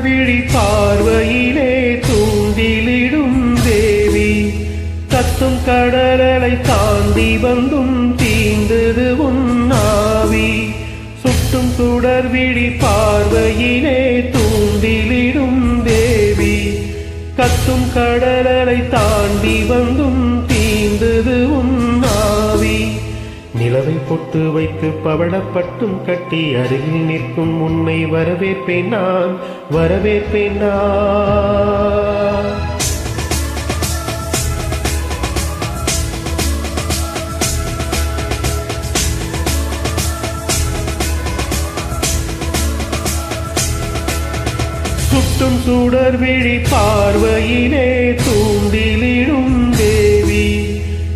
விழி பார்வையிலே தூண்டிலிடும் தேவி, கத்தும் கடலலை தாண்டி வந்தும் தீண்டது உன்னாவி. சுட்டும் சுடர் விழி பார்வையிலே தூண்டிலிடும் தேவி, கத்தும் கடலலை தாண்டி வந்தும் தீண்டது உன்னாவி. நிலவை பொட்டு வைத்து பவளப்பட்டும் கட்டி அருகில் நிற்கும் உன்னை வரவேற்பேன் நான், வரவேற்பேன் நான். சுட்டும் சுடர் விழி பார்வையிலே தூண்டிலிடும் தேவி,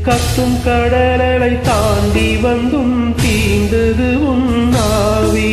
கத்தும் கடலலை தாண்டி வந்தும் தீண்டது உன்னாவி.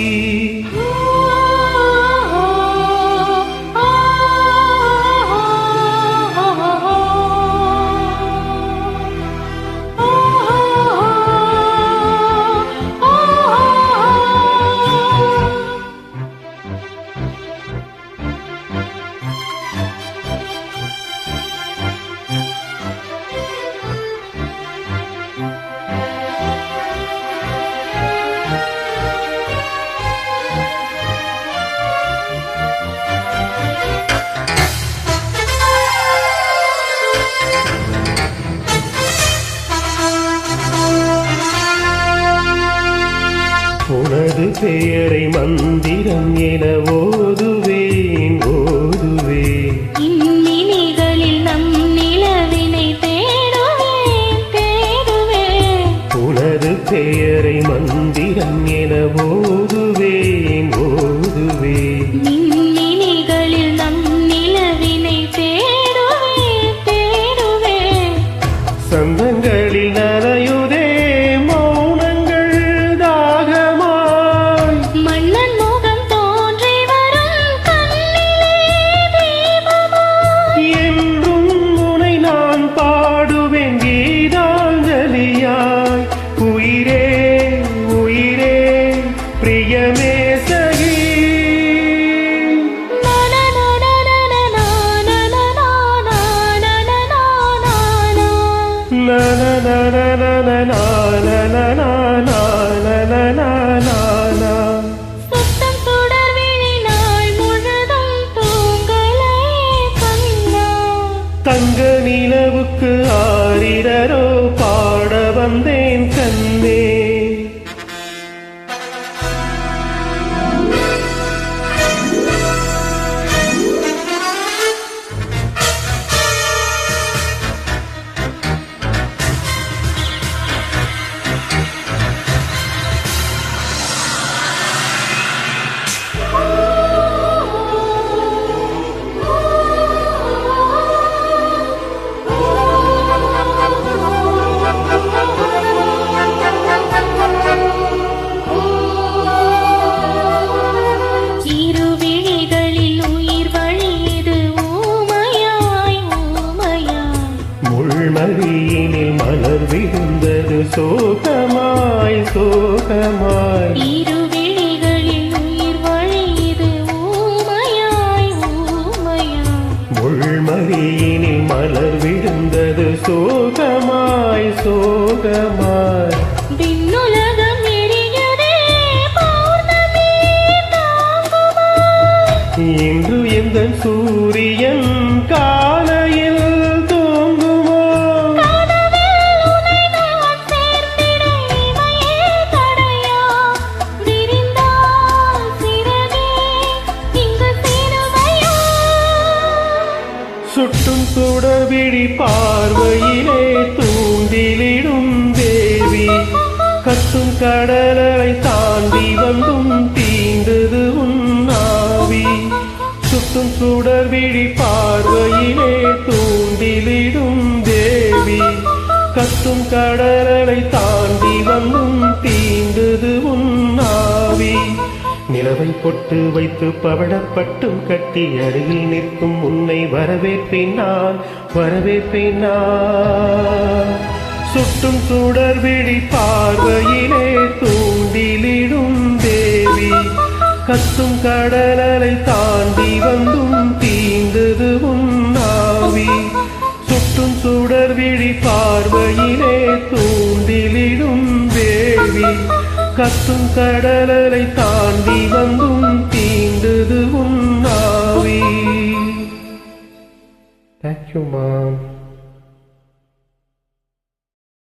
உனது பெயரை மந்திரம் என ஓதுவேன், ஓதுவேன். இந்நிலைகளில் நம் நிலவினை தேடுவேன், தேடுவேன். உனது பெயரை மந்திரம் என ஓதுவேன், ஓதுவேன். இந்நிலைகளில் நம் நிலவினை தேடுவேன், தேடுவேன். சந்தங்களில் நனையுதே பிரியமே சகி. சுத்தம் சுடர் விழி நாள் முழுதும் தூங்கலே கண்ணா. தங்க நிலவுக்கு ஆரிரரோ பாட வந்தேன் கண்ணே. மடியினில் மலர் விழுந்தது சோகமாய், சோகமாய். இருவிழிகளில் உயிர் வழியுது ஊமையாய், ஊமையாய். முள்மடியினில் மலர் விழுந்தது சோகமாய், சோகமாய். விண்ணுலகம் எரியுதே பௌர்ணமி தாங்குமா. இன்று எந்த சூரியன் காலையில் சுட்டும் சுடர் விழி பார்வையிலே தூண்டிலிடும் தேவி, கத்தும் கடலலை தாண்டி வந்தும் தீண்டது உன்னாவி. சுட்டும் சுடர் விழி பார்வையிலே தூண்டிலிடும் தேவி, கத்தும் கடலலை தாண்டி வந்தும் தீண்டது உன்னாவி. நிலவை பொட்டு வைத்து பவளப்பட்டும் கட்டி அருகில் நிற்கும் உன்னை வரவேற்பேன் நான், வரவேற்பேன் நான். சுட்டும் சுடர் விழி பார்வையிலே தூண்டிலிடும் தேவி, கத்தும் கடலலை தாண்டி வந்தும் தீண்டது உன்னாவி சுட்டும் சுடர் விழி பார்வையிலே தூண்டிலிடும் வேள்வி கத்தும் கடலலை தாண்டி வந்தும் தீண்டது உன்னாவி. Thank you, Mom.